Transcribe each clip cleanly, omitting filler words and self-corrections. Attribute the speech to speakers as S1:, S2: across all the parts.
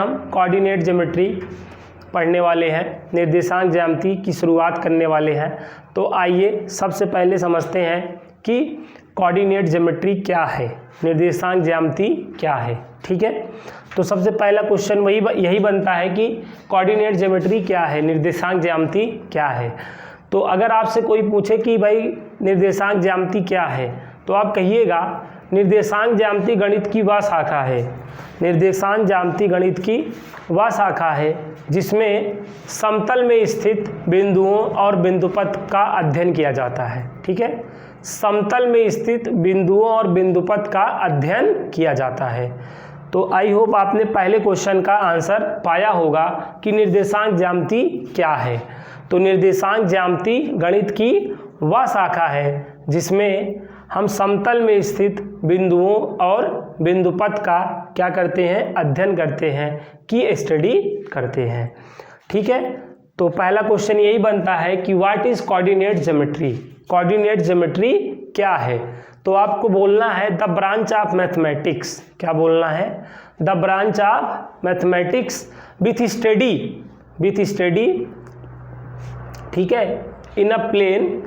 S1: हम coordinate geometry पढ़ने वाले हैं, निर्देशांक ज्यामिति की शुरुआत करने वाले हैं। तो आइए सबसे पहले समझते हैं कि कोऑर्डिनेट ज्योमेट्री क्या है, निर्देशांक ज्यामिति क्या है। ठीक है, तो सबसे पहला क्वेश्चन यही बनता है कि कोऑर्डिनेट ज्योमेट्री क्या है, निर्देशांक ज्यामिति क्या है। तो अगर आपसे कोई पूछे कि भाई निर्देशांक ज्यामिति क्या है, तो आप कहिएगा निर्देशांक ज्यामिति गणित की वह शाखा है, निर्देशांक ज्यामिति गणित की वह शाखा है जिसमें समतल में स्थित बिंदुओं और बिंदुपथ का अध्ययन किया जाता है। ठीक है, समतल में स्थित बिंदुओं और बिंदुपथ का अध्ययन किया जाता है। तो आई होप आपने पहले क्वेश्चन का आंसर पाया होगा कि निर्देशांक ज्यामिति क्या है। तो निर्देशांक ज्यामिति गणित की वह शाखा है जिसमें हम समतल में स्थित बिंदुओं और बिंदुपथ का क्या करते हैं, अध्ययन करते हैं, की स्टडी करते हैं। ठीक है, तो पहला क्वेश्चन यही बनता है कि what is coordinate geometry, coordinate geometry क्या है। तो आपको बोलना है द ब्रांच ऑफ मैथमेटिक्स। क्या बोलना है? The branch of mathematics with study, ठीक है, in a plane.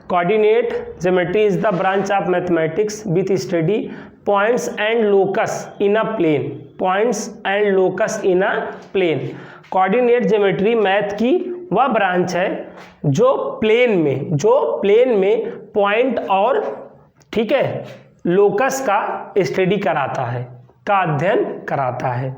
S1: Coordinate geometry is the branch of mathematics with study points and locus in a plane, points and locus in a plane. Coordinate geometry math की वह branch है जो plane में point और, ठीक है, लोकस का study कराता है, का अध्ययन कराता है।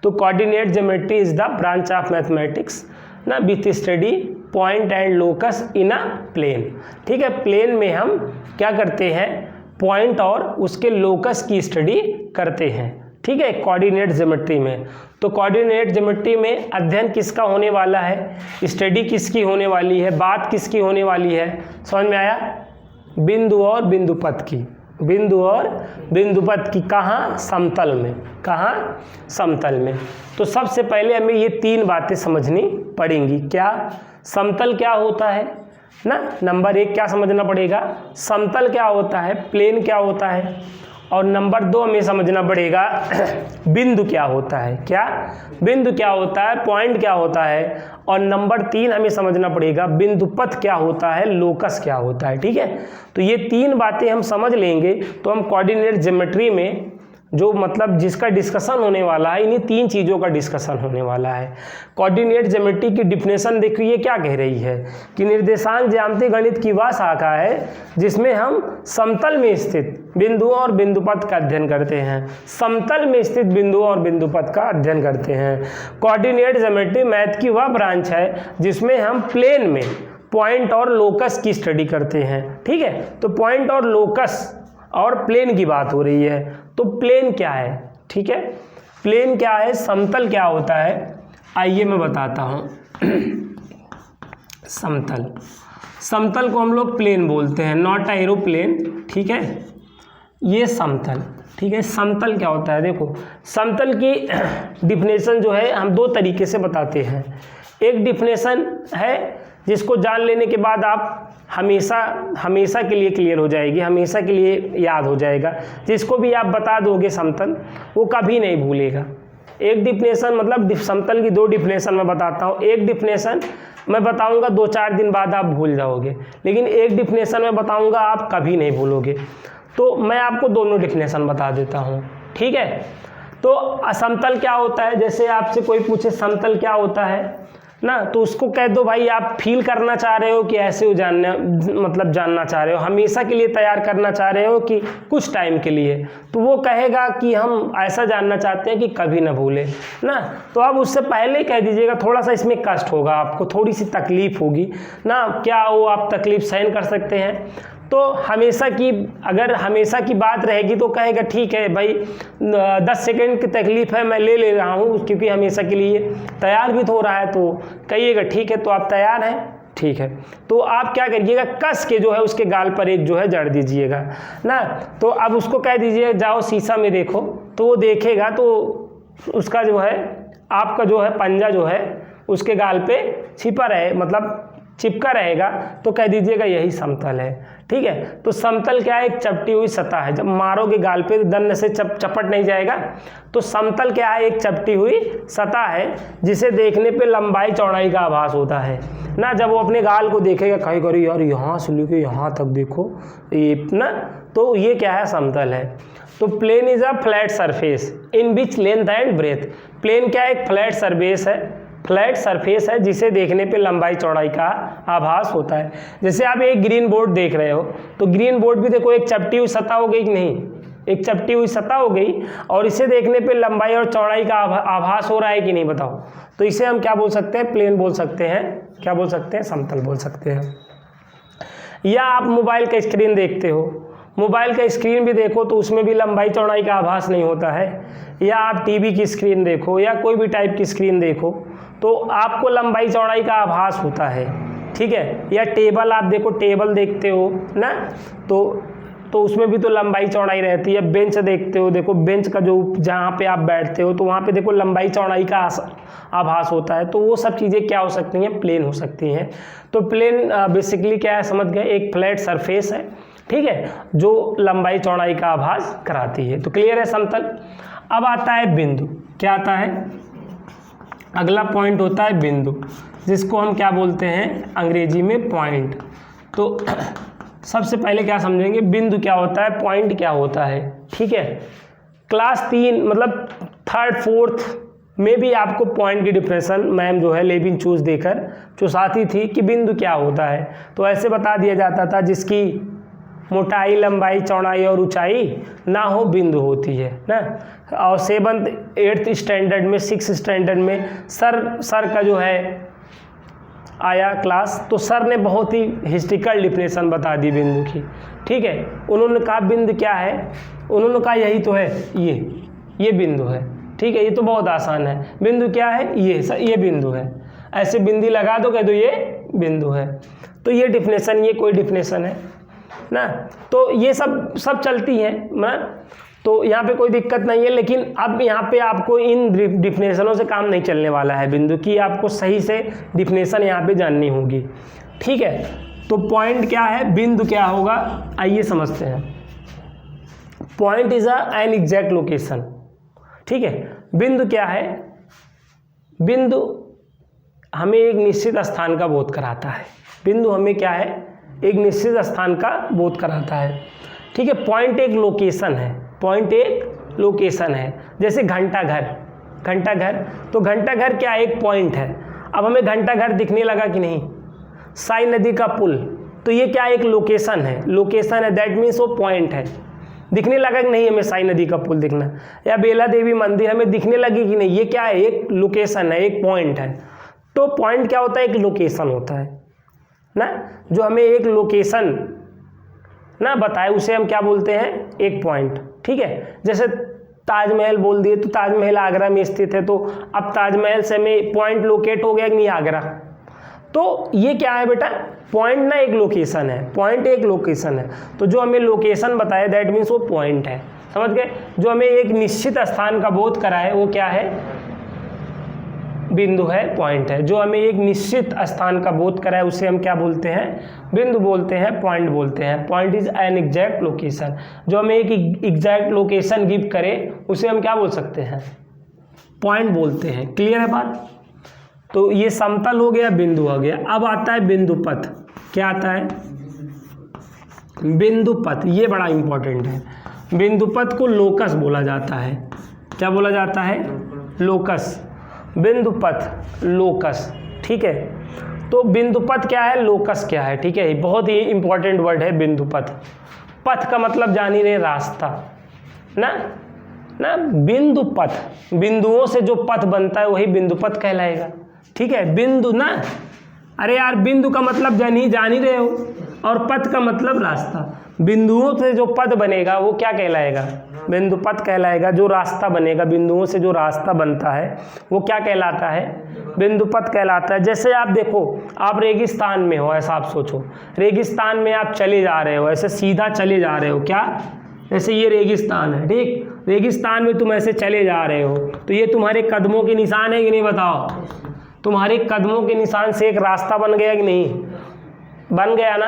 S1: तो coordinate geometry is the branch of mathematics ना with study point and locus in a plane. ठीक है, प्लेन में हम क्या करते हैं, पॉइंट और उसके लोकस की स्टडी करते हैं। ठीक है, कोऑर्डिनेट ज्योमेट्री में। तो कोऑर्डिनेट ज्योमेट्री में अध्ययन किसका होने वाला है, स्टडी किसकी होने वाली है, बात किसकी होने वाली है, समझ में आया? बिंदु और बिंदुपथ की, बिंदु और बिंदुपथ की। कहाँ? समतल में। कहाँ? समतल में। तो सबसे पहले हमें ये तीन बातें समझनी पड़ेंगी। क्या? समतल क्या होता है ना, नंबर एक क्या समझना पड़ेगा, समतल क्या होता है, प्लेन क्या होता है, और नंबर दो हमें समझना पड़ेगा बिंदु क्या होता है। क्या? बिंदु क्या होता है, पॉइंट क्या होता है, और नंबर तीन हमें समझना पड़ेगा बिंदुपथ क्या होता है, लोकस क्या होता है। ठीक है, तो ये तीन बातें हम समझ लेंगे तो हम कोऑर्डिनेट ज्योमेट्री में जो मतलब जिसका डिस्कशन होने वाला है, इन्हीं तीन चीज़ों का डिस्कशन होने वाला है। कोऑर्डिनेट ज्योमेट्री की डिफिनेशन देखिए ये क्या कह रही है कि निर्देशांक ज्यामिति गणित की वह शाखा है जिसमें हम समतल में स्थित बिंदुओं और बिंदुपथ का अध्ययन करते हैं, समतल में स्थित बिंदुओं और बिंदुपथ का अध्ययन करते हैं। कोऑर्डिनेट ज्योमेट्री मैथ की वह ब्रांच है जिसमें हम प्लेन में पॉइंट और लोकस की स्टडी करते हैं। ठीक है, तो पॉइंट और लोकस और प्लेन की बात हो रही है। तो प्लेन क्या है? ठीक है, प्लेन क्या है, समतल क्या होता है, आइए मैं बताता हूँ। समतल, समतल को हम लोग प्लेन बोलते हैं, नॉट एरोप्लेन। ठीक है, ये समतल। ठीक है, समतल क्या होता है, देखो समतल की डिफिनेशन जो है हम दो तरीके से बताते हैं। एक डिफिनेशन है जिसको जान लेने के बाद आप हमेशा के लिए क्लियर हो जाएगी, हमेशा के लिए याद हो जाएगा। जिसको भी आप बता दोगे समतल, वो कभी नहीं भूलेगा। एक डिफिनेशन मतलब समतल की दो डिफिनेशन मैं बताता हूँ। एक डिफिनेशन मैं बताऊँगा 2-4 दिन बाद आप भूल जाओगे, लेकिन एक डिफिनेशन मैं बताऊँगा आप कभी नहीं भूलोगे। तो मैं आपको दोनों डिफिनेशन बता देता हूँ। ठीक है, तो समतल क्या होता है, जैसे आपसे कोई पूछे समतल क्या होता है ना, तो उसको कह दो भाई आप फील करना चाह रहे हो कि ऐसे हो, जानना चाह रहे हो, हमेशा के लिए तैयार करना चाह रहे हो कि कुछ टाइम के लिए, तो वो कहेगा कि हम ऐसा जानना चाहते हैं कि कभी ना भूले ना। तो आप उससे पहले ही कह दीजिएगा, थोड़ा सा इसमें कष्ट होगा, आपको थोड़ी सी तकलीफ होगी ना, क्या वो आप तकलीफ सहन कर सकते हैं। तो अगर हमेशा की बात रहेगी तो कहेगा ठीक है भाई 10 सेकंड की तकलीफ है, मैं ले रहा हूँ क्योंकि हमेशा के लिए तैयार भी तो हो रहा है। तो कहिएगा ठीक है, तो आप तैयार हैं, ठीक है। तो आप क्या करिएगा, कस के जो है उसके गाल पर एक जो है जड़ दीजिएगा ना। तो अब उसको कह दीजिए जाओ शीशा में देखो, तो वो देखेगा तो उसका जो है आपका जो है पंजा जो है उसके गाल पे छिपा रहे, मतलब चिपका रहेगा तो कह दीजिएगा यही समतल है। ठीक है, तो समतल क्या है? एक चपटी हुई सतह है। जब मारोगे गाल पे दंड से चपट नहीं जाएगा। तो समतल क्या है? एक चपटी हुई सतह है जिसे देखने पे लंबाई चौड़ाई का आभास होता है ना। जब वो अपने गाल को देखेगा, कहीं करी यार यहाँ से लेके यहाँ तक देखो ये ना, तो ये क्या है? समतल है। तो plane is a flat surface in which length and breadth. Plane क्या है? एक फ्लैट सरफेस है, फ्लैट सरफेस है जिसे देखने पे लंबाई चौड़ाई का आभास होता है। जैसे आप एक ग्रीन बोर्ड देख रहे हो तो ग्रीन बोर्ड भी देखो एक चपटी हुई सतह हो गई कि नहीं? एक चपटी हुई सतह हो गई और इसे देखने पे लंबाई और चौड़ाई का आभास हो रहा है कि नहीं? बताओ। तो इसे हम क्या बोल सकते हैं? प्लेन बोल सकते हैं। क्या बोल सकते हैं? समतल बोल सकते हैं। या आप मोबाइल का स्क्रीन देखते हो, मोबाइल का स्क्रीन भी देखो तो उसमें भी लंबाई चौड़ाई का आभास नहीं होता है। या आप टीवी की स्क्रीन देखो या कोई भी टाइप की स्क्रीन देखो तो आपको लंबाई चौड़ाई का आभास होता है। ठीक है, या टेबल आप देखो, टेबल देखते हो ना, तो उसमें भी तो लंबाई चौड़ाई रहती है। बेंच देखते हो, देखो बेंच का जो जहाँ पे आप बैठते हो तो वहाँ पे देखो लंबाई चौड़ाई का आभास होता है। तो वो सब चीज़ें क्या हो सकती हैं? प्लेन हो सकती हैं। तो प्लेन बेसिकली क्या है? समझ गए, एक फ्लैट सरफेस है, ठीक है, जो लंबाई चौड़ाई का आभास कराती है। तो क्लियर है समतल। अब आता है बिंदु। क्या आता है? अगला पॉइंट होता है बिंदु, जिसको हम क्या बोलते हैं अंग्रेजी में? पॉइंट। तो सबसे पहले क्या समझेंगे? बिंदु क्या होता है, पॉइंट क्या होता है। ठीक है, क्लास 3 मतलब 3rd 4th में भी आपको पॉइंट की डिफिनेशन मैम जो है लेबिन चूज देकर चुसाती थी कि बिंदु क्या होता है। तो ऐसे बता दिया जाता था, जिसकी मोटाई, लंबाई, चौड़ाई और ऊंचाई ना हो बिंदु होती है ना। और 7th 8th स्टैंडर्ड में, 6th स्टैंडर्ड में सर का जो है आया क्लास, तो सर ने बहुत ही हिस्ट्रिकल डिफिनेशन बता दी बिंदु की। ठीक है, उन्होंने कहा बिंदु क्या है? उन्होंने कहा यही तो है, ये बिंदु है। ठीक है, ये तो बहुत आसान है। बिंदु क्या है? ये बिंदु है। ऐसे बिंदी लगा दो, कह दो ये बिंदु है। तो ये डिफिनेशन, ये कोई डिफिनेशन है ना। तो ये सब चलती हैं ना, तो यहाँ पे कोई दिक्कत नहीं है। लेकिन अब यहाँ पे आपको इन डिफिनेशनों से काम नहीं चलने वाला है बिंदु की, आपको सही से डिफिनेशन यहाँ पे जाननी होगी। ठीक है, तो पॉइंट क्या है, बिंदु क्या होगा, आइए समझते हैं। Point is an exact location. ठीक है, बिंदु क्या है? बिंदु हमें एक निश्चित स्थान का बोध कराता है। बिंदु हमें क्या है? एक निश्चित स्थान का बोध कराता है। ठीक है, पॉइंट एक लोकेशन है, पॉइंट एक लोकेशन है। जैसे घंटाघर, तो घंटाघर क्या एक पॉइंट है। अब हमें घंटाघर दिखने लगा कि नहीं? साई नदी का पुल, तो ये क्या एक लोकेशन है, दैट मीन्स वो पॉइंट है। दिखने लगा कि नहीं हमें साई नदी का पुल दिखना, या बेला देवी मंदिर हमें दिखने लगी कि नहीं, ये क्या है? एक लोकेशन है, एक पॉइंट है। तो पॉइंट क्या होता है? एक लोकेशन होता है ना, जो हमें एक लोकेशन ना बताए उसे हम क्या बोलते हैं? एक पॉइंट। ठीक है, जैसे ताजमहल बोल दिए तो ताजमहल आगरा में स्थित है, तो अब ताजमहल से हमें पॉइंट लोकेट हो गया कि नहीं? आगरा। तो ये क्या है बेटा? पॉइंट ना एक लोकेशन है, पॉइंट एक लोकेशन है। तो जो हमें लोकेशन बताए दैट मीन्स वो पॉइंट है। समझ गए? जो हमें एक निश्चित स्थान का बोध कराए वो क्या है? बिंदु है, पॉइंट है। जो हमें एक निश्चित स्थान का बोध कराए उसे हम क्या बोलते हैं? बिंदु बोलते हैं, पॉइंट बोलते हैं। Point is an exact location. जो हमें एक एग्जैक्ट लोकेशन गिव करे उसे हम क्या बोल सकते हैं? पॉइंट बोलते हैं। क्लियर है बात? तो ये समतल हो गया, बिंदु हो गया। अब आता है बिंदु पथ। क्या आता है? बिंदु पथ, ये बड़ा इंपॉर्टेंट है। बिंदु पथ को लोकस बोला जाता है। क्या बोला जाता है? लोकस। बिंदु पथ, लोकस। ठीक है, तो बिंदु पथ क्या है, लोकस क्या है? ठीक है, बहुत ही इंपॉर्टेंट वर्ड है बिंदु पथ। पथ का मतलब जान ही रहे, रास्ता ना। बिंदु पथ, बिंदुओं से जो पथ बनता है वही बिंदु पथ कहलाएगा। ठीक है, बिंदु ना, अरे यार बिंदु का मतलब जान ही रहे हो, और पथ का मतलब रास्ता। बिंदुओं से जो पथ बनेगा वो क्या कहलाएगा? बिंदु पथ कहलाएगा। जो रास्ता बनेगा, बिंदुओं से जो रास्ता बनता है वो क्या कहलाता है? बिंदु पथ कहलाता है। जैसे आप देखो, आप रेगिस्तान में हो, ऐसा आप सोचो, रेगिस्तान में आप चले जा रहे हो, ऐसे सीधा चले जा रहे हो। क्या? जैसे ये रेगिस्तान है, ठीक, रेगिस्तान में तुम ऐसे चले जा रहे हो, तो ये तुम्हारे कदमों के निशान है कि नहीं? बताओ, तुम्हारे कदमों के निशान से एक रास्ता बन गया कि नहीं? बन गया ना,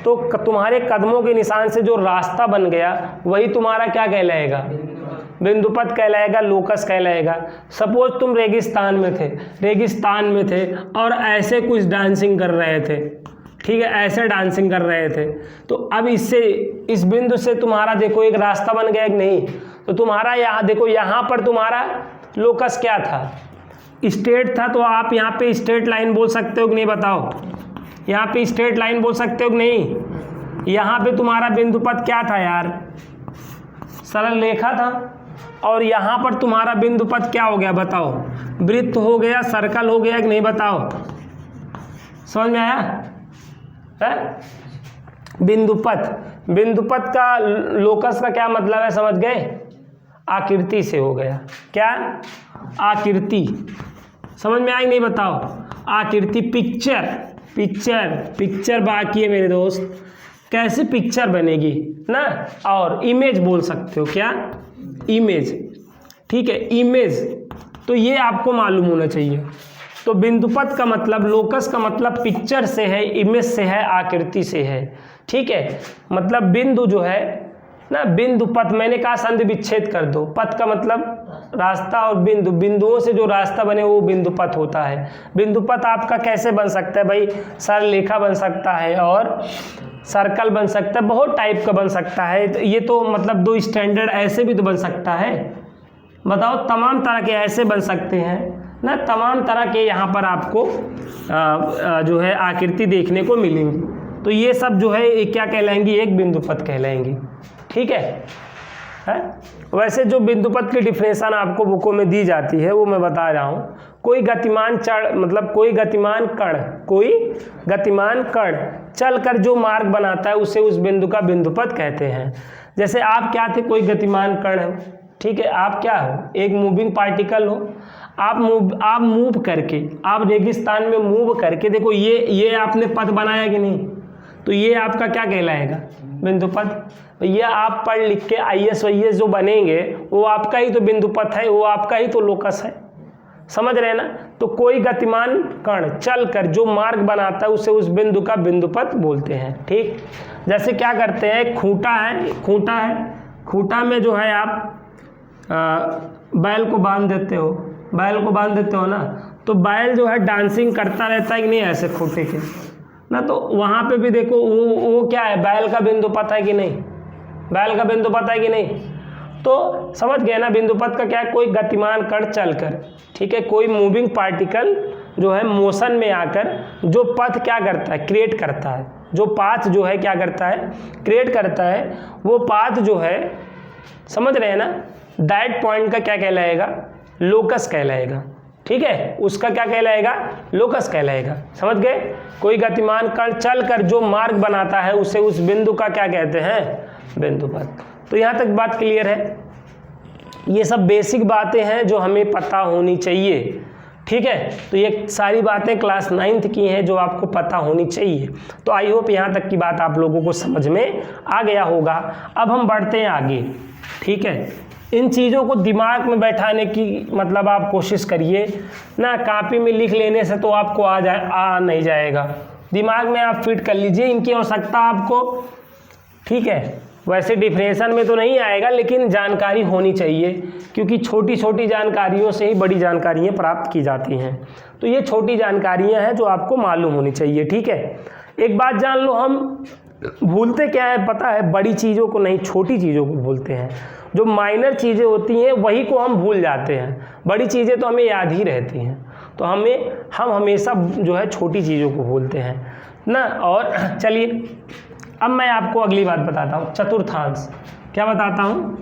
S1: तो तुम्हारे कदमों के निशान से जो रास्ता बन गया वही तुम्हारा क्या कहलाएगा, बिंदुपथ कहलाएगा, लोकस कहलाएगा। सपोज तुम रेगिस्तान में थे और ऐसे कुछ डांसिंग कर रहे थे, ठीक है, ऐसे डांसिंग कर रहे थे, तो अब इससे इस बिंदु से तुम्हारा देखो एक रास्ता बन गया कि नहीं, तो तुम्हारा यहाँ देखो, यहाँ पर तुम्हारा लोकस क्या था, स्ट्रेट था, तो आप यहाँ पे स्ट्रेट लाइन बोल सकते हो कि नहीं, बताओ, यहाँ पे स्ट्रेट लाइन बोल सकते हो कि नहीं। यहाँ पे तुम्हारा बिंदुपथ क्या था यार, सरल रेखा था, और यहाँ पर तुम्हारा बिंदुपथ क्या हो गया, बताओ, वृत्त हो गया, सर्कल हो गया कि नहीं, बताओ, समझ में आया है? बिंदुपथ का लोकस का क्या मतलब है, समझ गए, आकृति से हो गया, क्या, आकृति, समझ में आई नहीं, बताओ, आकृति, पिक्चर बाकी है मेरे दोस्त, कैसे पिक्चर बनेगी ना, और इमेज बोल सकते हो, क्या, इमेज, ठीक है, इमेज, तो ये आपको मालूम होना चाहिए। तो बिंदुपथ का मतलब, लोकस का मतलब पिक्चर से है, इमेज से है, आकृति से है, ठीक है, मतलब बिंदु जो है ना, बिंदुपथ, मैंने कहा संधि विच्छेद कर दो, पथ का मतलब रास्ता, और बिंदुओं से जो रास्ता बने वो बिंदुपथ होता है। बिंदुपथ आपका कैसे बन सकता है भाई, सरल रेखा बन सकता है और सर्कल बन सकता है, बहुत टाइप का बन सकता है, तो ये तो मतलब दो स्टैंडर्ड, ऐसे भी तो बन सकता है, बताओ, तमाम तरह के ऐसे बन सकते हैं ना, तमाम तरह के यहाँ पर आपको जो है आकृति देखने को मिलेंगी। तो ये सब जो है ये क्या कहलाएंगी, एक बिंदुपथ कहलाएंगी, ठीक है? वैसे जो बिंदुपथ की डिफिनेशन आपको बुकों में दी जाती है वो मैं बता रहा हूँ। कोई गतिमान कण चलकर जो मार्ग बनाता है उसे उस बिंदु का बिंदुपथ कहते हैं। जैसे आप क्या थे, कोई गतिमान कण हो, ठीक है, आप क्या हो, एक मूविंग पार्टिकल हो, आप मूव करके, आप रेगिस्तान में मूव करके देखो, ये आपने पथ बनाया कि नहीं, तो ये आपका क्या कहलाएगा, बिंदुपथ। ये आप पढ़ लिख के IAS वाईएस जो बनेंगे वो आपका ही तो बिंदुपथ है, वो आपका ही तो लोकस है, समझ रहे हैं ना। तो कोई गतिमान कण चलकर जो मार्ग बनाता है उसे उस बिंदु का बिंदुपथ बोलते हैं, ठीक। जैसे क्या करते हैं, खूंटा में जो है आप बैल को बांध देते हो ना, तो बैल जो है डांसिंग करता रहता है कि नहीं, ऐसे खूंटे के ना, तो वहाँ पे भी देखो वो क्या है, बैल का बिंदुपथ है कि नहीं, बैल का बिंदुपथ है कि नहीं। तो समझ गए ना, बिंदुपथ का क्या है, कोई गतिमान कण चलकर, ठीक है, कोई मूविंग पार्टिकल जो है मोशन में आकर जो पथ क्या करता है, क्रिएट करता है, जो पाथ जो है क्या करता है, क्रिएट करता है, वो पाथ जो है, समझ रहे हैं ना, दैट पॉइंट का क्या कहलाएगा, लोकस कहलाएगा, ठीक है, उसका क्या कहलाएगा, लोकस कहलाएगा, समझ गए। कोई गतिमान कण चलकर जो मार्ग बनाता है उसे उस बिंदु का क्या कहते हैं, बिंदुपथ। तो यहाँ तक बात क्लियर है। ये सब बेसिक बातें हैं जो हमें पता होनी चाहिए, ठीक है। तो ये सारी बातें क्लास 9th की हैं जो आपको पता होनी चाहिए। तो आई होप यहाँ तक की बात आप लोगों को समझ में आ गया होगा। अब हम बढ़ते हैं आगे, ठीक है। इन चीज़ों को दिमाग में बैठाने की मतलब आप कोशिश करिए ना, कॉपी में लिख लेने से तो आपको आ नहीं जाएगा, दिमाग में आप फिट कर लीजिए, इनकी आवश्यकता आपको, ठीक है। वैसे डिफिनेशन में तो नहीं आएगा, लेकिन जानकारी होनी चाहिए, क्योंकि छोटी छोटी जानकारियों से ही बड़ी जानकारियाँ प्राप्त की जाती हैं। तो ये छोटी जानकारियाँ हैं जो आपको मालूम होनी चाहिए, ठीक है। एक बात जान लो, हम भूलते क्या है पता है, बड़ी चीज़ों को नहीं, छोटी चीज़ों को भूलते हैं। जो माइनर चीज़ें होती हैं वही को हम भूल जाते हैं, बड़ी चीज़ें तो हमें याद ही रहती हैं। तो हम हमेशा जो है छोटी चीज़ों को भूलते हैं ना। और चलिए अब मैं आपको अगली बात बताता हूँ, चतुर्थांश। क्या बताता हूँ,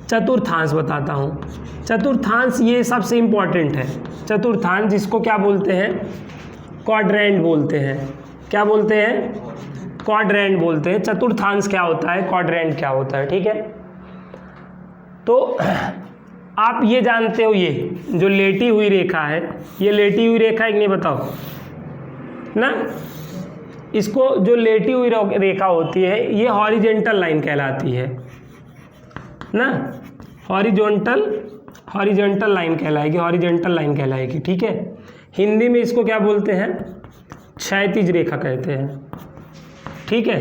S1: चतुर्थांश बताता हूँ। चतुर्थांश ये सबसे इम्पॉर्टेंट है। चतुर्थांश जिसको क्या बोलते हैं, क्वाड्रेंट बोलते हैं। क्या बोलते हैं, क्वाड्रेंट बोलते हैं। चतुर्थांश क्या होता है, क्वाड्रेंट क्या होता है, ठीक है। तो आप ये जानते हो, ये जो लेटी हुई रेखा है, ये लेटी हुई रेखा है कि नहीं, बताओ ना। इसको जो लेटी हुई रेखा होती है ये हॉरिजेंटल लाइन कहलाती है ना, हॉरिजेंटल लाइन कहलाएगी, हॉरिजेंटल लाइन कहलाएगी, ठीक है। हिंदी में इसको क्या बोलते हैं, क्षैतिज रेखा कहते हैं। ठीक है,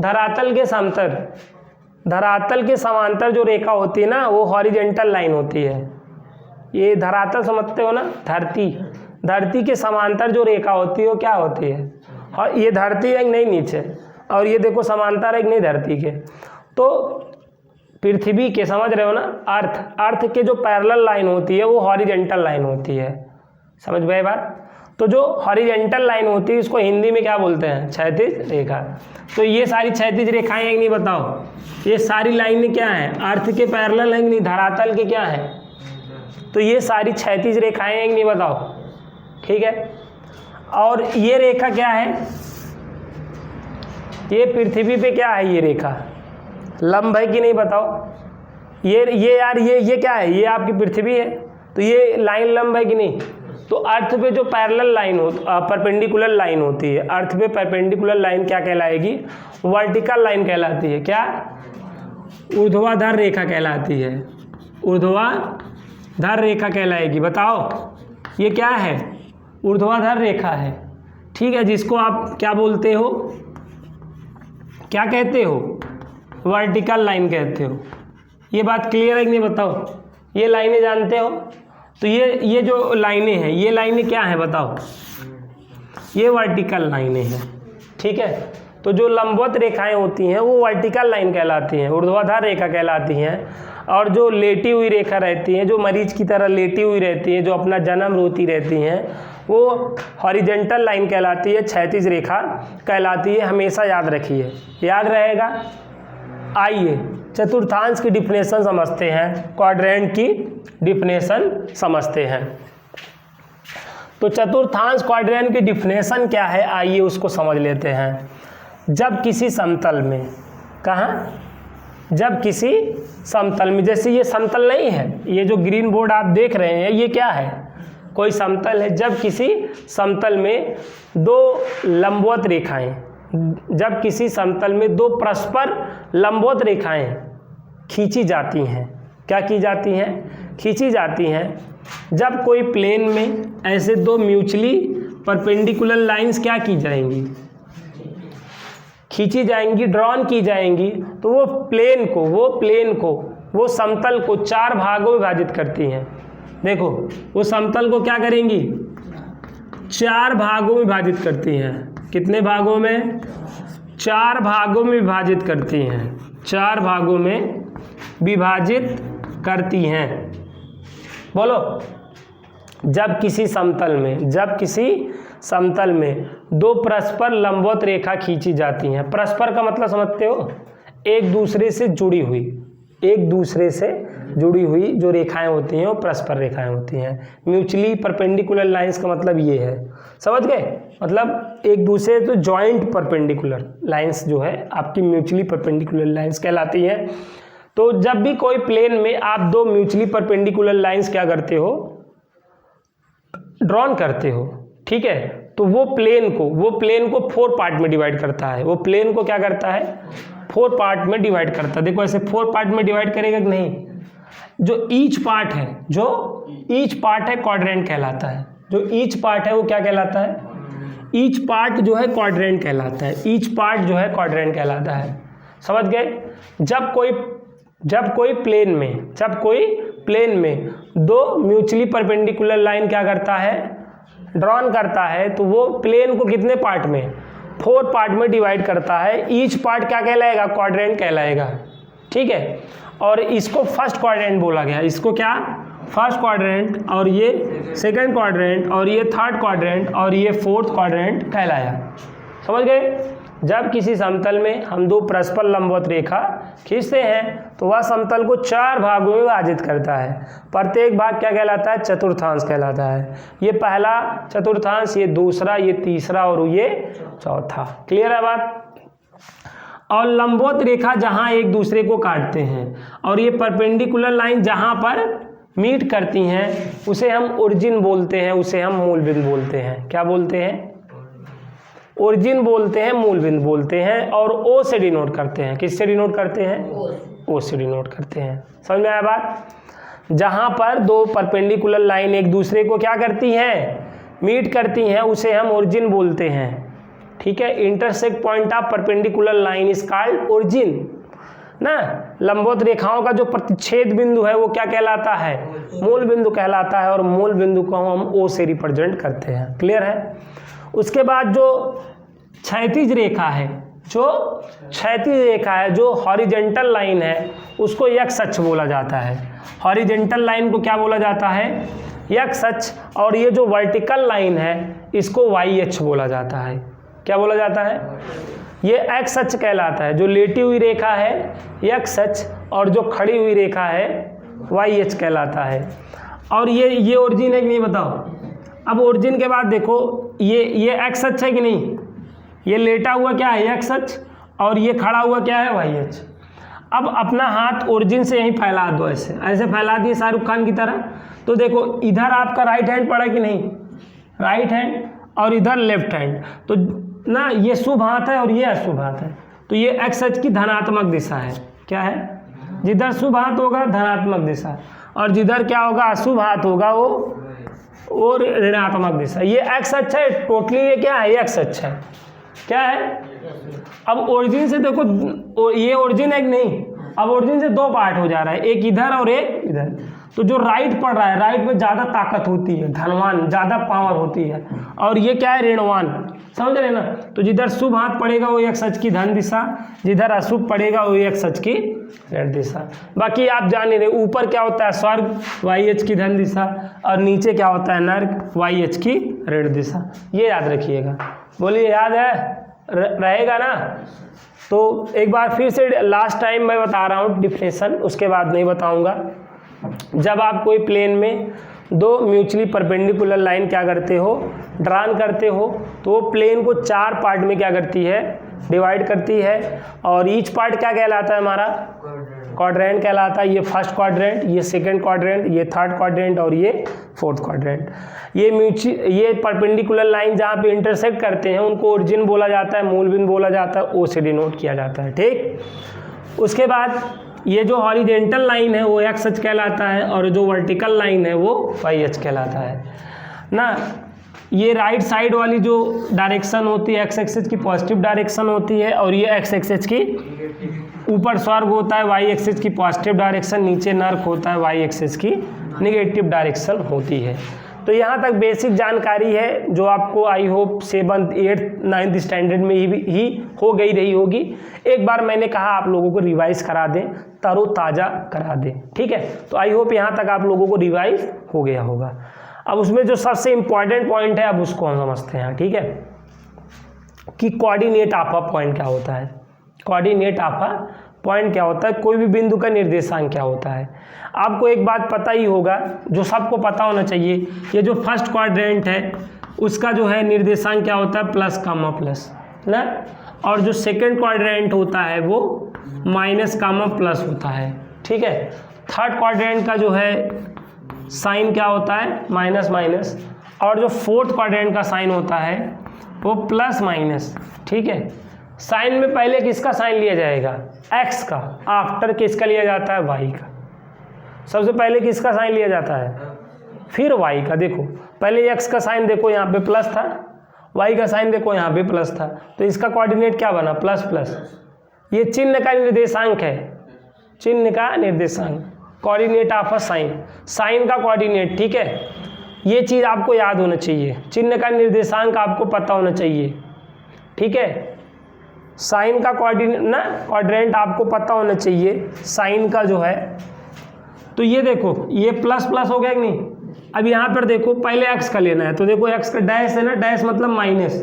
S1: धरातल के समांतर जो रेखा होती है ना वो हॉरिजेंटल लाइन होती है। ये धरातल समझते हो ना, धरती के समांतर जो रेखा होती है वो क्या होती है, और ये धरती है कि नहीं नीचे, और ये देखो समांतर है कि नहीं धरती के। तो पृथ्वी के, समझ रहे हो ना, अर्थ के जो पैरेलल लाइन होती है वो हॉरिजेंटल लाइन होती है। समझ गए बात। तो जो हॉरिजेंटल लाइन होती है इसको हिंदी में क्या बोलते हैं, क्षैतिज रेखा। तो ये सारी क्षैतिज रेखाएं हैं कि नहीं बताओ, ये सारी लाइनें क्या हैं, अर्थ के पैरेलल हैं कि नहीं, धरातल के क्या है, तो ये सारी क्षैतिज रेखाएं हैं कि नहीं बताओ। ठीक है, और ये रेखा क्या है, ये पृथ्वी पे क्या है, ये रेखा लंब है कि नहीं बताओ। ये यार ये क्या है, ये आपकी पृथ्वी है, तो ये लाइन लंब है कि नहीं। तो अर्थ पे जो पैरेलल लाइन परपेंडिकुलर लाइन होती है, अर्थ पे परपेंडिकुलर लाइन क्या कहलाएगी, वर्टिकल लाइन कहलाती है। क्या, ऊर्ध्वाधर रेखा कहलाती है, ऊर्ध्वाधर रेखा कहलाएगी। बताओ ये क्या है, ऊर्ध्वाधर रेखा है। ठीक है, जिसको आप क्या बोलते हो, क्या कहते हो, वर्टिकल लाइन कहते हो। ये बात क्लियर है कि नहीं बताओ। ये लाइनें जानते हो, तो ये जो लाइनें हैं, ये लाइनें क्या हैं बताओ, ये वर्टिकल लाइनें हैं। ठीक है, तो जो लंबवत रेखाएं होती हैं वो वर्टिकल लाइन कहलाती हैं, ऊर्ध्वाधर रेखा कहलाती हैं। और जो लेटी हुई रेखा रहती हैं, जो मरीज की तरह लेटी हुई रहती हैं, जो अपना जन्म रोती रहती हैं, वो हॉरिजेंटल लाइन कहलाती है, क्षैतिज रेखा कहलाती है। हमेशा याद रखिए, याद रहेगा। आइए चतुर्थांश की डिफिनेशन समझते हैं, क्वाड्रेंट की डिफिनेशन समझते हैं। तो चतुर्थांश क्वाड्रेंट की डिफिनेशन क्या है, आइए उसको समझ लेते हैं। जब किसी समतल में, कहाँ, जब किसी समतल में, जैसे ये समतल नहीं है, ये जो ग्रीन बोर्ड आप देख रहे हैं ये क्या है, कोई समतल है। जब किसी समतल में दो लंबवत रेखाएं, जब किसी समतल में दो परस्पर लंबवत रेखाएं खींची जाती हैं, क्या की जाती हैं, खींची जाती हैं। जब कोई प्लेन में ऐसे दो म्यूचुअली परपेंडिकुलर लाइंस क्या की जाएंगी, खींची जाएंगी, ड्रॉन की जाएंगी, तो वो प्लेन को वो समतल को चार भागों में विभाजित करती हैं। देखो वो समतल को क्या करेंगी, चार भागों में विभाजित करती हैं। कितने भागों में, चार भागों में विभाजित करती हैं, चार भागों में विभाजित करती हैं। बोलो, जब किसी समतल में दो परस्पर लंबवत रेखा खींची जाती हैं। परस्पर का मतलब समझते हो, एक दूसरे से जुड़ी हुई जो रेखाएं होती हैं वो परस्पर रेखाएं होती हैं। म्यूचुअली परपेंडिकुलर लाइंस का मतलब ये है, समझ गए, मतलब एक दूसरे तो जॉइंट परपेंडिकुलर लाइंस जो है आपकी म्यूचुअली परपेंडिकुलर लाइंस कहलाती हैं। तो जब भी कोई प्लेन में आप दो म्यूचुअली परपेंडिकुलर लाइंस क्या करते हो, ड्रॉन करते हो। ठीक है, तो वो प्लेन को फोर पार्ट में डिवाइड करता है। वो प्लेन को क्या करता है, फोर पार्ट में डिवाइड करता है। देखो ऐसे फोर पार्ट में डिवाइड करेगा कि नहीं, जो ईच पार्ट है क्वाड्रेंट कहलाता है। जो ईच पार्ट है वो क्या कहलाता है, ईच पार्ट जो है क्वाड्रेंट कहलाता है। ईच पार्ट जो है क्वाड्रेंट कहलाता है, समझ गए। जब कोई प्लेन में दो म्यूचुअली परपेंडिकुलर लाइन क्या करता है, ड्रॉन करता है, तो वो प्लेन को कितने पार्ट में, फोर पार्ट में डिवाइड करता है। ईच पार्ट क्या कहलाएगा, क्वाड्रेंट कहलाएगा। ठीक है, और इसको फर्स्ट क्वाड्रेंट बोला गया। इसको क्या, फर्स्ट क्वाड्रेंट, और ये सेकंड क्वाड्रेंट, और ये थर्ड क्वाड्रेंट, और ये फोर्थ क्वाड्रेंट कहलाया। समझ गए। जब किसी समतल में हम दो परस्पर लंबवत रेखा खींचते हैं तो वह समतल को चार भागों में विभाजित करता है। प्रत्येक भाग क्या कहलाता है, चतुर्थांश कहलाता है। ये पहला चतुर्थांश, ये दूसरा, ये तीसरा और ये चौथा। क्लियर है बात। और लंबवत रेखा जहां एक दूसरे को काटते हैं और ये परपेंडिकुलर लाइन जहां पर मीट करती हैं उसे हम ओरिजिन बोलते हैं, उसे हम मूल बिंदु बोलते हैं। क्या बोलते हैं, ओरिजिन बोलते हैं, मूल बिंदु बोलते हैं। और ओ से डिनोट करते हैं। किससे डिनोट करते हैं, ओ से डिनोट करते हैं। समझ में आया बात। जहां पर दो परपेंडिकुलर लाइन एक दूसरे को क्या करती हैं, मीट करती हैं उसे हम ओरिजिन बोलते हैं, ठीक है। Intersect point of perpendicular line is called origin ना। लंबवत रेखाओं का जो प्रतिच्छेद बिंदु है वो क्या कहलाता है, मूल बिंदु कहलाता है, और मूल बिंदु को हम ओ से रिप्रेजेंट करते हैं। क्लियर है। उसके बाद जो क्षैतिज रेखा है, जो क्षैतिज रेखा है, जो हॉरिजेंटल लाइन है, उसको एक्स अक्ष बोला जाता है। हॉरिजेंटल लाइन को क्या बोला जाता है, एक्स अक्ष, और ये जो वर्टिकल लाइन है इसको वाई अक्ष बोला जाता है। क्या बोला जाता है, ये एक्स अक्ष कहलाता है। जो लेटी हुई रेखा है एक्स अक्ष, और जो खड़ी हुई रेखा है वाई अक्ष कहलाता है। और ये ओरिजिन है कि नहीं बताओ। अब ओरिजिन के बाद देखो ये एक्स अक्ष है कि नहीं, ये लेटा हुआ क्या है एक्स अक्ष, और ये खड़ा हुआ क्या है वाई अक्ष। अब अपना हाथ ओरिजिन से यहीं फैला दो, ऐसे ऐसे फैला दिए शाहरुख खान की तरह। तो देखो इधर आपका राइट हैंड पड़ा कि नहीं, राइट हैंड, और इधर लेफ्ट हैंड। तो ना ये शुभ हाथ है और ये अशुभ हाथ है। तो ये एक्स अक्ष की धनात्मक दिशा है। क्या है, जिधर शुभ हाथ होगा धनात्मक दिशा, और जिधर क्या होगा अशुभ हाथ होगा वो ऋणात्मक दिशा। ये एक्स अक्ष है, टोटली ये क्या है, एक्स अक्ष है। क्या है, अब ओरिजिन से देखो ये ओरिजिन है कि नहीं। अब ओरिजिन से दो पार्ट हो जा रहा है, एक इधर और एक इधर। तो जो राइट पड़ रहा है, राइट में ज़्यादा ताकत होती है, धनवान, ज़्यादा पावर होती है, और ये क्या है, ऋणवान। समझ रहे ना। तो जिधर शुभ हाथ पड़ेगा वो एक्स अक्ष की धन दिशा, जिधर अशुभ पड़ेगा वो एक्स अक्ष की ऋण दिशा। बाकी आप जान रहे, ऊपर क्या होता है स्वर्ग, वाई अक्ष की धन दिशा, और नीचे क्या होता है नर्क, वाई अक्ष की ऋण दिशा। ये याद रखिएगा। बोलिए याद है, रहेगा ना। तो एक बार फिर से लास्ट टाइम मैं बता रहा हूँ डिफिनेशन, उसके बाद नहीं बताऊँगा। जब आप कोई प्लेन में दो म्यूचुअली परपेंडिकुलर लाइन क्या करते हो, ड्रान करते हो, तो वो प्लेन को चार पार्ट में क्या करती है, डिवाइड करती है। और ईच पार्ट क्या कहलाता है हमारा, क्वाड्रेंट कहलाता है। ये फर्स्ट क्वाड्रेंट, ये सेकंड क्वाड्रेंट, ये थर्ड क्वाड्रेंट, और ये फोर्थ क्वाड्रेंट। ये परपेंडिकुलर लाइन जहाँ पे इंटरसेक्ट करते हैं उनको ओरिजिन बोला जाता है, मूल बिंदु बोला जाता है, ओ से डिनोट किया जाता है। ठीक। उसके बाद ये जो हॉरिजेंटल लाइन है वो एक्स अक्ष कहलाता है, और जो वर्टिकल लाइन है वो वाई अक्ष कहलाता है ना। ये राइट साइड वाली जो डायरेक्शन होती है एक्स एक्सिस की पॉजिटिव डायरेक्शन होती है, और ये एक्स एक्सिस की ऊपर स्वर्ग होता है, वाई एक्सिस की पॉजिटिव डायरेक्शन, नीचे नर्क होता है, वाई एक्सिस की नेगेटिव डायरेक्शन होती है। तो यहाँ तक बेसिक जानकारी है जो आपको I hope 7th 8th 9th standard में ही हो गई रही होगी। एक बार मैंने कहा आप लोगों को रिवाइज करा दें, तरोताज़ा करा दें। ठीक है, तो आई होप यहाँ तक आप लोगों को रिवाइज हो गया होगा। अब उसमें जो सबसे इम्पॉर्टेंट पॉइंट है अब उसको हम समझते हैं। ठीक है, कि कोऑर्डिनेट ऑफ अ पॉइंट क्या होता है। कोऑर्डिनेट ऑफ अ पॉइंट क्या होता है, कोई भी बिंदु का निर्देशांक क्या होता है। आपको एक बात पता ही होगा, जो सबको पता होना चाहिए, ये जो फर्स्ट क्वाड्रेंट है उसका जो है निर्देशांक क्या होता है, प्लस कामा प्लस ना। और जो सेकंड क्वाड्रेंट होता है वो माइनस कामा प्लस होता है। ठीक है, थर्ड क्वाड्रेंट का जो है साइन क्या होता है, माइनस माइनस, और जो फोर्थ क्वाड्रेंट का साइन होता है वो प्लस माइनस। ठीक है, साइन में पहले किसका साइन लिया जाएगा, एक्स का, आफ्टर किसका लिया जाता है, वाई का। सबसे पहले किसका साइन लिया जाता है, फिर वाई का। देखो पहले एक्स का साइन देखो यहाँ पे प्लस था, वाई का साइन देखो यहाँ पे प्लस था, तो इसका कोऑर्डिनेट क्या बना, प्लस प्लस। ये चिन्ह का निर्देशांक है, चिन्ह का निर्देशांक, coordinate of a sign, sign का कोऑर्डिनेट। ठीक है, ये चीज़ आपको याद होना चाहिए, चिन्ह का निर्देशांक आपको पता होना चाहिए। ठीक है, साइन का कोऑर्डिनेट ना, क्वाड्रेंट आपको पता होना चाहिए साइन का जो है। तो ये देखो ये प्लस प्लस हो गया कि नहीं। अब यहाँ पर देखो पहले एक्स का लेना है, तो देखो एक्स का डैश है ना, डैश मतलब माइनस,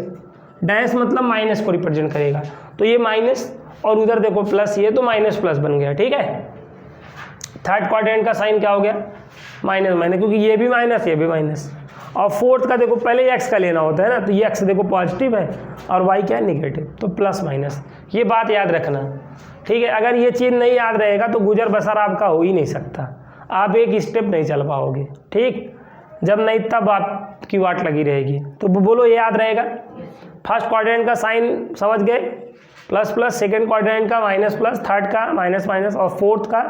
S1: डैश मतलब माइनस को रिप्रेजेंट करेगा, तो ये माइनस, और उधर देखो प्लस, ये तो माइनस प्लस बन गया। ठीक है, थर्ड क्वाड्रेंट का साइन क्या हो गया, माइनस माइनस, क्योंकि ये भी माइनस ये भी माइनस। और फोर्थ का देखो पहले एक्स का लेना होता है ना, तो ये एक्स देखो पॉजिटिव है और वाई क्या है, निगेटिव, तो प्लस माइनस। ये बात याद रखना। ठीक है, अगर ये चीज़ नहीं याद रहेगा तो गुजर बसर आपका हो ही नहीं सकता, आप एक स्टेप नहीं चल पाओगे। ठीक, जब नहीं तब आपकी वाट लगी रहेगी। तो बोलो ये याद रहेगा, फर्स्ट क्वाड्रेंट का साइन समझ गए, प्लस प्लस, सेकेंड क्वाड्रेंट का माइनस प्लस, थर्ड का माइनस माइनस, और फोर्थ का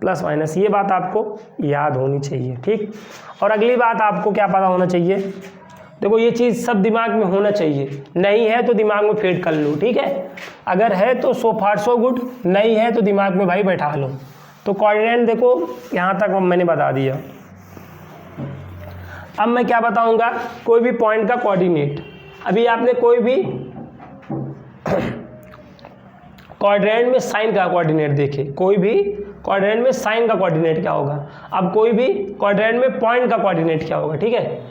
S1: प्लस माइनस। ये बात आपको याद होनी चाहिए। ठीक, और अगली बात आपको क्या पता होना चाहिए, देखो ये चीज़ सब दिमाग में होना चाहिए, नहीं है तो दिमाग में फीड कर लो, ठीक है। अगर है तो सो फार सो गुड, नहीं है तो दिमाग में भाई बैठा लो। तो कोऑर्डिनेट देखो यहाँ तक मैंने बता दिया। अब मैं क्या बताऊंगा, कोई भी पॉइंट का कोऑर्डिनेट। अभी आपने कोई भी क्वाड्रेंट में साइन का कोऑर्डिनेट देखे, कोई भी क्वाड्रेंट में साइन का कोऑर्डिनेट क्या होगा। अब कोई भी क्वाड्रेंट में पॉइंट का कोऑर्डिनेट क्या होगा, ठीक है।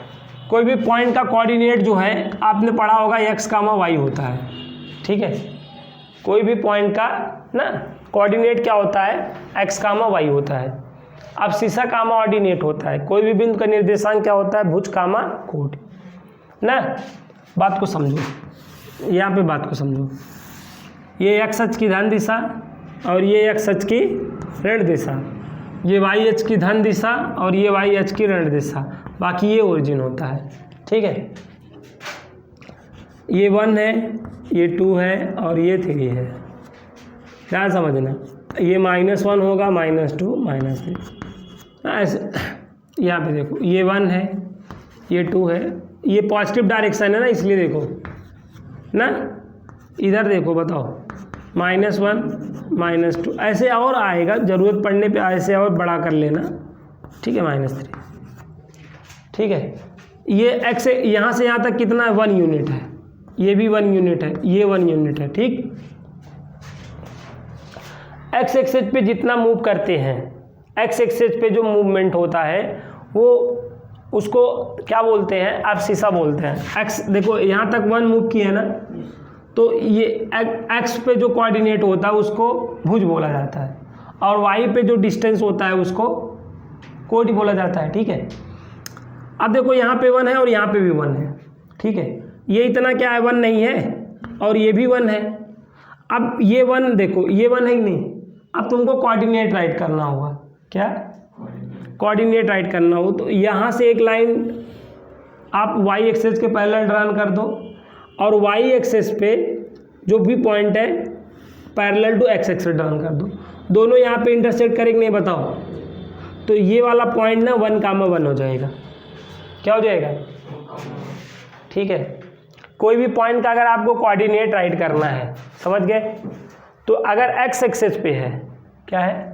S1: कोई भी पॉइंट का कोऑर्डिनेट जो है आपने पढ़ा होगा x, y होता है, ठीक है। कोई भी पॉइंट का ना कोऑर्डिनेट क्या होता है, x, y होता है। अब सीसा कामा ऑर्डिनेट होता है। कोई भी बिंदु का निर्देशांक क्या होता है, भुज कामा कोटि ना। बात को समझो, यहाँ पे बात को समझो। ये x अक्ष की धन दिशा और ये x अक्ष की ऋण दिशा, ये y अक्ष की धन दिशा और ये y अक्ष की ऋण दिशा, बाकी ये ओरिजिन होता है, ठीक है। ये 1 है, ये 2 है और ये 3 है, ध्यान समझना। ये -1 होगा, -2 -3 ऐसे। यहाँ पे देखो ये 1 है, ये 2 है, ये पॉजिटिव डायरेक्शन है ना, इसलिए देखो ना, इधर देखो बताओ -1 -2 ऐसे और आएगा, ज़रूरत पड़ने पे ऐसे और बड़ा कर लेना, ठीक है। -3, ठीक है। ये x यहाँ से यहाँ तक कितना है, 1 यूनिट है, ये भी 1 यूनिट है, ये 1 यूनिट है, ठीक। x एक्सिस पे जितना मूव करते हैं, x एक्सिस पे जो मूवमेंट होता है वो उसको क्या बोलते हैं, एब्सिसा बोलते हैं। x देखो यहाँ तक 1 मूव किया है ना, तो ये x पे जो कोऑर्डिनेट होता है उसको भुज बोला जाता है, और y पे जो डिस्टेंस होता है उसको कोटि बोला जाता है, ठीक है। अब देखो यहाँ पे 1 है और यहाँ पे भी 1 है, ठीक है। ये इतना क्या है, 1 नहीं है और ये भी 1 है। अब ये 1 देखो, ये 1 है ही नहीं। अब तुमको कोऑर्डिनेट राइट करना होगा, क्या कोऑर्डिनेट राइट करना हो तो यहाँ से एक लाइन आप y एक्सिस के पैरेलल ड्रॉ कर दो, और y एक्सिस पे जो भी पॉइंट है parallel to x axis draw कर दो। दोनों यहाँ पे इंटरसेक्ट करेंगे नहीं, बताओ। तो ये वाला पॉइंट ना 1,1 हो जाएगा, क्या हो जाएगा, ठीक है। कोई भी पॉइंट का अगर आपको कोऑर्डिनेट राइट करना है, समझ गए, तो अगर x एक्सिस पे है, क्या है,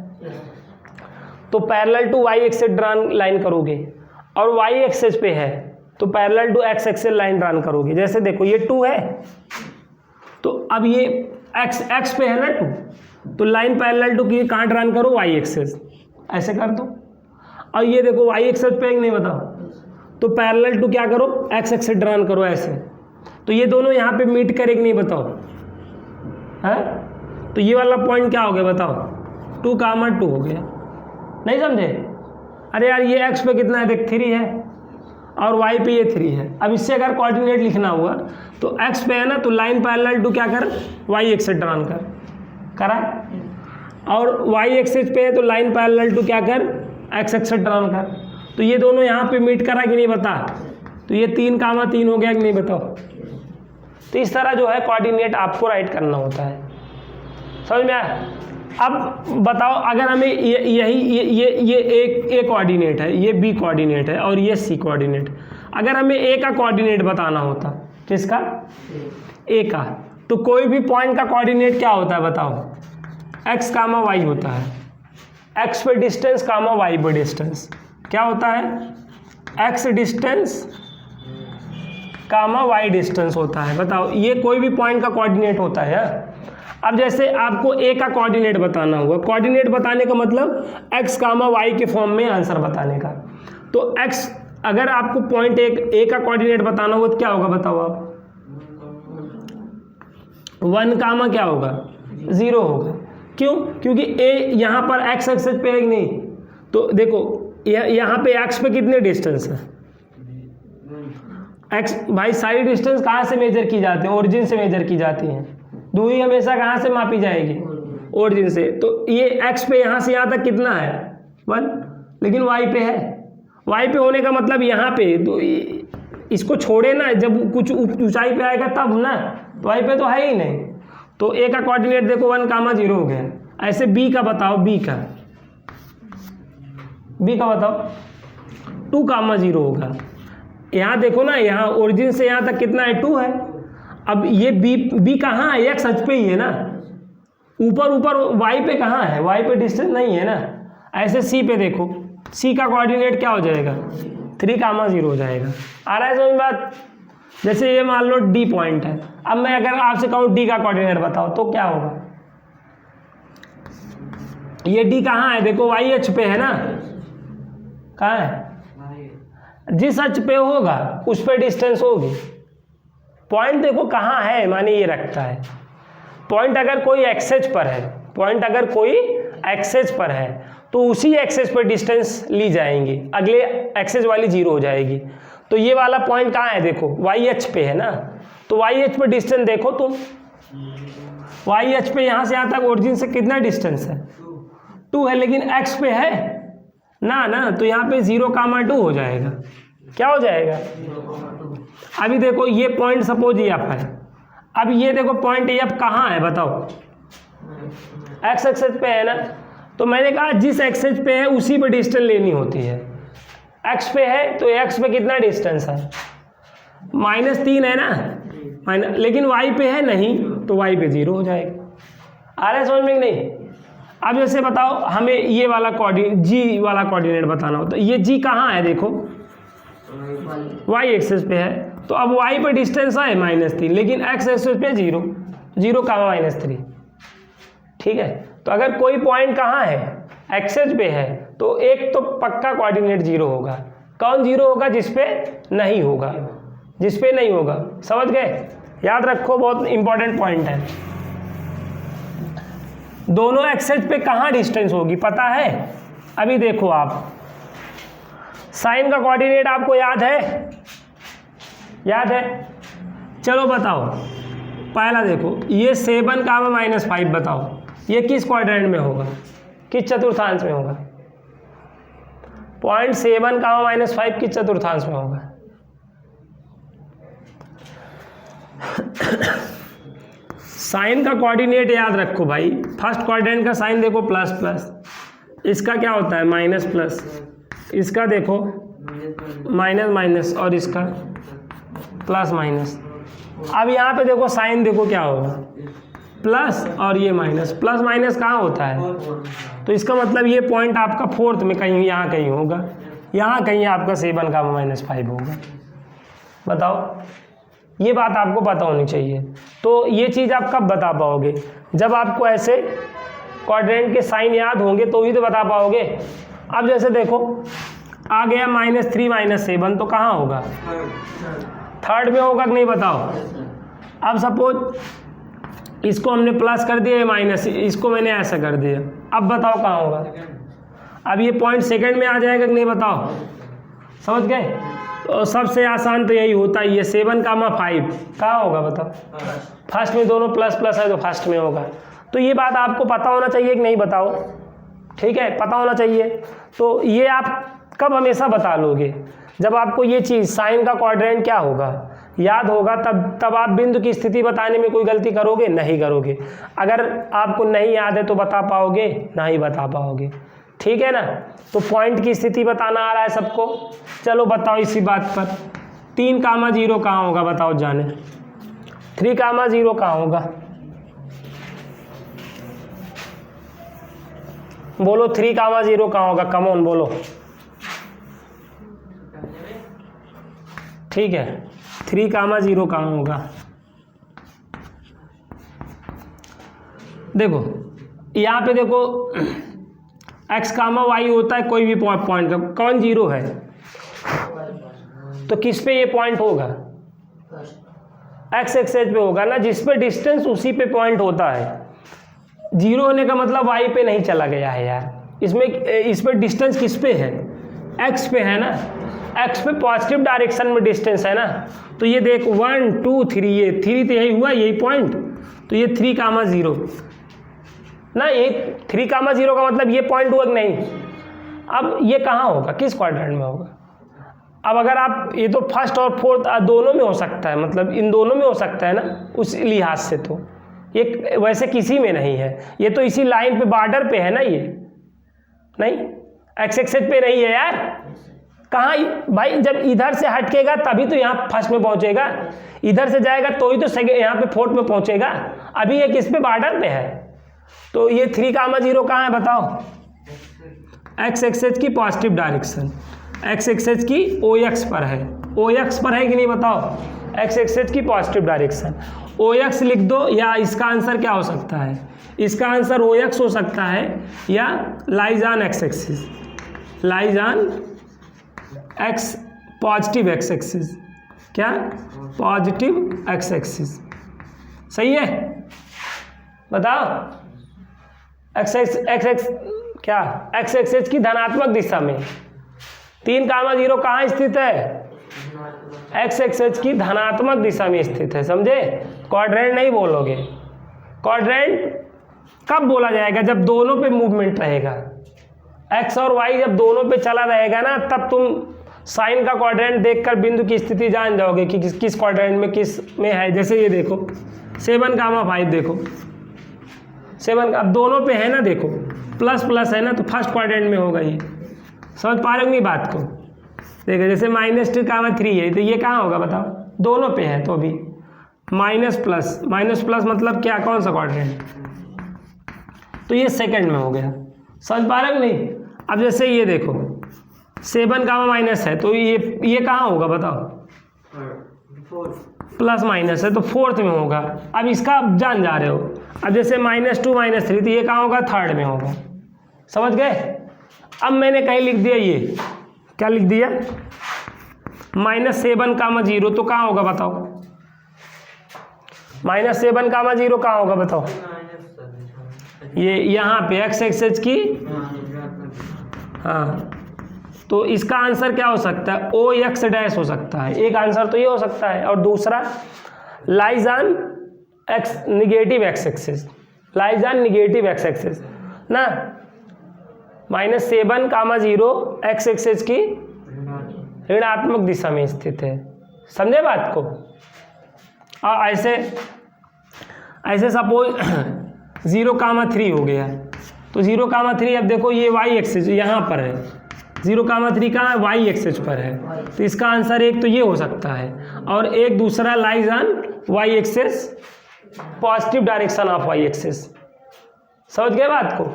S1: तो parallel to y axis draw line करोगे, और y एक्सिस पे है तो parallel to x axis line draw करोगे। जैसे देखो ये 2 है, तो अब ये x पे है ना 2, तो लाइन पैरेलल टू की कहाँ ड्रॉ करो, y एक्सिस, ऐसे कर दो। और ये देखो y एक्सिस पे नहीं, बताओ, तो पैरेलल टू क्या करो, x एक्सिस ड्रॉ करो ऐसे। तो ये दोनों यहाँ पे मीट करेंगे नहीं, बताओ, है। तो ये वाला पॉइंट क्या हो गया, बताओ, 2,2 हो गया, नहीं समझे। अरे यार ये x पे कितना है, देख 3 है और y पे ये 3 है। अब इससे अगर कोऑर्डिनेट लिखना हुआ तो x पे है ना, तो लाइन पैरेलल टू क्या कर, y एक्सिस ड्रॉ करा, और y एक्सिस पे है तो लाइन पैरेलल टू क्या कर, x एक्सिस ड्रॉ कर। तो ये दोनों यहाँ पे मीट करा कि नहीं, बता। तो ये 3,3 हो गया कि नहीं, बताओ। तो इस तरह जो है कोऑर्डिनेट आपको राइट करना होता है, समझ में आया। अब बताओ, अगर हमें ये एक कोऑर्डिनेट है, ये बी कोऑर्डिनेट है और ये सी कोऑर्डिनेट, अगर हमें ए का कोऑर्डिनेट बताना होता, किसका, ए का, तो कोई भी पॉइंट का कोऑर्डिनेट क्या होता है, बताओ, x, y होता है। x पे डिस्टेंस, y पे डिस्टेंस क्या होता है, x डिस्टेंस, y डिस्टेंस होता है। बताओ, ये कोई भी पॉइंट का कोऑर्डिनेट होता है यार। अब जैसे आपको ए का कोऑर्डिनेट बताना होगा, कोऑर्डिनेट बताने का मतलब x, y के फॉर्म में आंसर बताने का। तो x, अगर आपको पॉइंट ए का कोऑर्डिनेट बताना होगा तो क्या होगा, बताओ आप, 1, क्या होगा, 0 होगा। क्यों, क्योंकि ए यहाँ पर x एक्सिस पे है नहीं। तो देखो यहाँ पे x पे कितने डिस्टेंस है, x, भाई सारी डिस्टेंस कहाँ से मेजर की जाती है, ओरिजिन से मेजर की जाती हैं। दूरी हमेशा कहाँ से मापी जाएगी, ओरिजिन से। तो ये x पे यहाँ से यहाँ तक कितना है, 1, लेकिन y पे है। y पे होने का मतलब यहाँ पे, तो इसको छोड़े ना, जब कुछ ऊंचाई पे आएगा तब ना, तो y पे तो है ही नहीं। तो a का कोऑर्डिनेट देखो 1,0 हो गया। ऐसे b का बताओ, b का बताओ, 2,0 होगा। यहाँ देखो ना, यहाँ ओरिजिन से यहाँ तक कितना है 2 है। अब ये बी कहाँ है, x अक्ष पे ही है ना, ऊपर y पे कहाँ है, y पे डिस्टेंस नहीं है ना। ऐसे c पे देखो, c का कोऑर्डिनेट क्या हो जाएगा 3,0 हो जाएगा। आ रहा है समझ में बात। जैसे ये मान लो d पॉइंट है, अब मैं अगर आपसे कहूँ d का कोऑर्डिनेट बताओ तो क्या होगा। ये d कहाँ है, देखो y अक्ष पे है ना, कहाँ है, जिस अक्ष पे होगा उस पे डिस्टेंस होगी। पॉइंट देखो कहाँ है, माने ये रखता है पॉइंट। अगर कोई एक्सेस पर है, पॉइंट अगर कोई एक्सेस पर है तो उसी एक्सेस पर डिस्टेंस ली जाएंगी, अगले एक्सेस वाली 0 हो जाएगी। तो ये वाला पॉइंट कहाँ है, देखो वाई अक्ष पे है ना, तो वाई अक्ष पे डिस्टेंस देखो तुम, वाई अक्ष पे यहाँ से यहाँ तक ओरिजिन से कितना डिस्टेंस है 2 है, लेकिन एक्स पे है ना, तो यहाँ पे 0,2 हो जाएगा। क्या हो जाएगा, अभी देखो ये पॉइंट सपोज ये है, अब ये देखो पॉइंट ये अब कहाँ है बताओ, एक्स एक्सेस पे है ना। तो मैंने कहा जिस एक्सेस पे है उसी पे डिस्टेंस लेनी होती है। एक्स पे है तो एक्स पे कितना डिस्टेंस है -3 है ना, लेकिन वाई पे है नहीं तो वाई पे 0 हो जाएगा। आ रहा है समझ में नहीं। अब जैसे बताओ हमें ये वाला कोऑर्डिनेट जी वाला कोऑर्डिनेट बताना हो, तो ये जी कहाँ है देखो वाई एक्सेस पे है, तो अब वाई पे डिस्टेंस है -3, लेकिन एक्स एक्सेस पे 0 -3। ठीक है, तो अगर कोई पॉइंट कहाँ है एक्सेस पे है तो एक तो पक्का कोऑर्डिनेट 0 होगा। कौन 0 होगा, जिस पे नहीं होगा, जिस पे नहीं होगा। समझ गए, याद रखो, बहुत इंपॉर्टेंट पॉइंट है। दोनों एक्सेस पे कहाँ डिस्टेंस होगी पता है। अभी देखो आप साइन का कोऑर्डिनेट आपको याद है, याद है, चलो बताओ। पहला देखो ये 7, -5 बताओ ये किस क्वाड्रेंट में होगा, किस चतुर्थांश में होगा। पॉइंट 7, -5 किस चतुर्थांश में होगा। साइन का कोऑर्डिनेट याद रखो भाई, फर्स्ट क्वाड्रेंट का साइन देखो प्लस, इसका क्या होता है -+, इसका देखो माइनस और इसका +-। अब यहाँ पे देखो साइन देखो क्या होगा प्लस और ये माइनस, प्लस माइनस कहाँ होता है, तो इसका मतलब ये पॉइंट आपका 4th में कहीं यहाँ कहीं होगा, यहाँ कहीं आपका 7, -5 होगा। बताओ, ये बात आपको पता होनी चाहिए। तो ये चीज़ आप कब बता पाओगे, जब आपको ऐसे क्वाड्रेंट के साइन याद होंगे तो ही तो बता पाओगे। अब जैसे देखो आ गया -3 -7, तो कहाँ होगा 3rd में होगा कि नहीं बताओ। अब सपोज इसको हमने प्लस कर दिया, माइनस इसको मैंने ऐसा कर दिया, अब बताओ कहाँ होगा। अब ये पॉइंट 2nd में आ जाएगा कि नहीं बताओ। समझ गए, तो सबसे आसान तो यही होता है, ये 7, 5 कहाँ होगा बताओ। फर्स्ट में दोनों प्लस है तो फर्स्ट में होगा। तो ये बात आपको पता होना चाहिए कि नहीं बताओ, ठीक है, पता होना चाहिए। तो ये आप कब हमेशा बता लोगे, जब आपको ये चीज़ साइन का क्वाड्रेंट क्या होगा याद होगा, तब आप बिंदु की स्थिति बताने में कोई गलती करोगे नहीं करोगे। अगर आपको नहीं याद है तो बता पाओगे नहीं बता पाओगे, ठीक है ना। तो पॉइंट की स्थिति बताना आ रहा है सबको, चलो बताओ इसी बात पर। 3,0 कहाँ होगा बताओ जाने, 3,0 कहाँ होगा बोलो, 3,0 कहाँ होगा, कम ऑन बोलो। ठीक है, 3,0 कहाँ होगा। देखो यहाँ पे देखो x, y होता है कोई भी पॉइंट का, कौन 0 है तो किस पे ये पॉइंट होगा, x एक्सेस पे होगा ना, जिस पे डिस्टेंस उसी पे पॉइंट होता है। 0 होने का मतलब y पे नहीं चला गया है यार, इस पे डिस्टेंस किस पे है x पे है ना, x पे पॉजिटिव डायरेक्शन में डिस्टेंस है ना। तो ये देख 1 2 3, ये 3 तो यही हुआ, यही पॉइंट, तो ये 3,0 ना, ये 3,0 का मतलब ये पॉइंट हुआ कि नहीं। अब ये कहाँ होगा, किस क्वाड्रेंट में होगा। अब अगर आप ये तो फर्स्ट और फोर्थ दोनों में हो सकता है, मतलब इन दोनों में हो सकता है ना, उस लिहाज से तो ये वैसे किसी में नहीं है, ये तो इसी लाइन पे बॉर्डर पे है ना, ये नहीं एक्स एक्सेस पे नहीं है यार, कहाँ भाई, जब इधर से हटकेगा तभी तो यहाँ फर्स्ट में पहुँचेगा, इधर से जाएगा तो ही तो सेकंड यहाँ पे फोर्थ में पहुँचेगा। अभी ये किस पे, बॉर्डर पे है। तो ये 3,0 कहाँ है बताओ, एक्स एक्सेस की पॉजिटिव डायरेक्शन, एक्स एक्सेस की OX पर है, OX पर है कि नहीं बताओ, एक्स एक्सेस की पॉजिटिव डायरेक्शन। OX लिख दो, या इसका आंसर क्या हो सकता है, इसका आंसर OX हो सकता है, या lies on x axis, lies on x positive x axis, क्या पॉजिटिव एक्स एक्सिस, सही है बताओ। एक्स एक्स क्या, एक्स एक्सिस की धनात्मक दिशा में 3,0 कहाँ स्थित है, एक्स एक्सिस की धनात्मक दिशा में स्थित है, समझे। क्वाड्रेंट नहीं बोलोगे, क्वाड्रेंट कब बोला जाएगा, जब दोनों पे मूवमेंट रहेगा, एक्स और वाई जब दोनों पे चला रहेगा ना, तब तुम साइन का क्वाड्रेंट देखकर बिंदु की स्थिति जान जाओगे कि किस क्वाड्रेंट में किस में है। जैसे ये देखो 7,5 देखो, 7 अब दोनों पे है ना, देखो प्लस प्लस है ना, तो फर्स्ट क्वाड्रेंट में होगा ये, समझ पा रहे होंगे बात को। देखो जैसे -2,3 है, तो ये कहाँ होगा बताओ, दोनों पे है, तो अभी माइनस प्लस मतलब क्या, कौन सा क्वाड्रेंट, तो ये सेकंड में हो गया, समझ पा रहे हो नहीं। अब जैसे ये देखो 7, है, तो ये कहाँ होगा बताओ, प्लस माइनस है तो फोर्थ में होगा। अब इसका आप जान जा रहे हो। अब जैसे -2 -3, तो ये कहाँ होगा, थर्ड में होगा, समझ गए। अब मैंने कहीं लिख दिया, ये क्या लिख दिया, -7, 0, तो कहाँ होगा बताओ, -7, 0 कहाँ होगा बताओ, ये यहाँ पे एक्स एक्सेस की, हाँ, तो इसका आंसर क्या हो सकता है, OX डैश हो सकता है, एक आंसर तो ये हो सकता है। और दूसरा lies on x negative x axis, lies on negative x axis ना, -7, 0 एक्स एक्सिस की ऋणात्मक दिशा में स्थित है, समझे बात को। और ऐसे सपोज 0,3 हो गया, तो 0,3 अब देखो ये वाई एक्सिस यहाँ पर है, 0,3 कहाँ है, वाई एक्सिस पर है, तो इसका आंसर एक तो ये हो सकता है, और एक दूसरा lies on Y axis positive direction of Y axis, समझ गए बात को।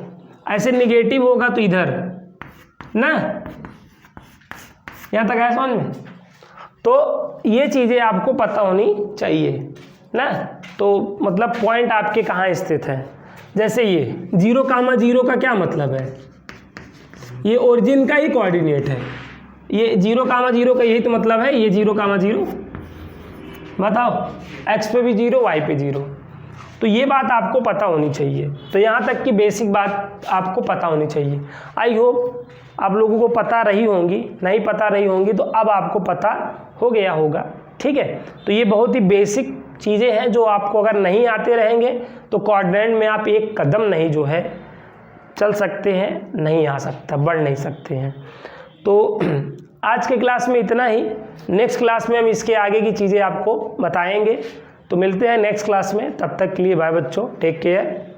S1: ऐसे निगेटिव होगा तो इधर ना, यहाँ तक है समझ में। तो ये चीज़ें आपको पता होनी चाहिए ना, तो मतलब पॉइंट आपके कहाँ स्थित है। जैसे ये 0,0 का क्या मतलब है, ये ओरिजिन का ही कोऑर्डिनेट है, ये 0,0 का यही तो मतलब है, ये 0,0 बताओ, एक्स पे भी 0, वाई पे 0, तो ये बात आपको पता होनी चाहिए। तो यहाँ तक की बेसिक बात आपको पता होनी चाहिए। आई होप आप लोगों को पता रही होंगी, नहीं पता रही होंगी तो अब आपको पता हो गया होगा, ठीक है। तो ये बहुत ही बेसिक चीज़ें हैं जो आपको अगर नहीं आते रहेंगे तो कोऑर्डिनेट में आप एक कदम नहीं जो है चल सकते हैं, नहीं आ सकता, बढ़ नहीं सकते हैं। तो आज के क्लास में इतना ही, नेक्स्ट क्लास में हम इसके आगे की चीज़ें आपको बताएंगे। तो मिलते हैं नेक्स्ट क्लास में, तब तक के लिए बाय बच्चों, टेक केयर।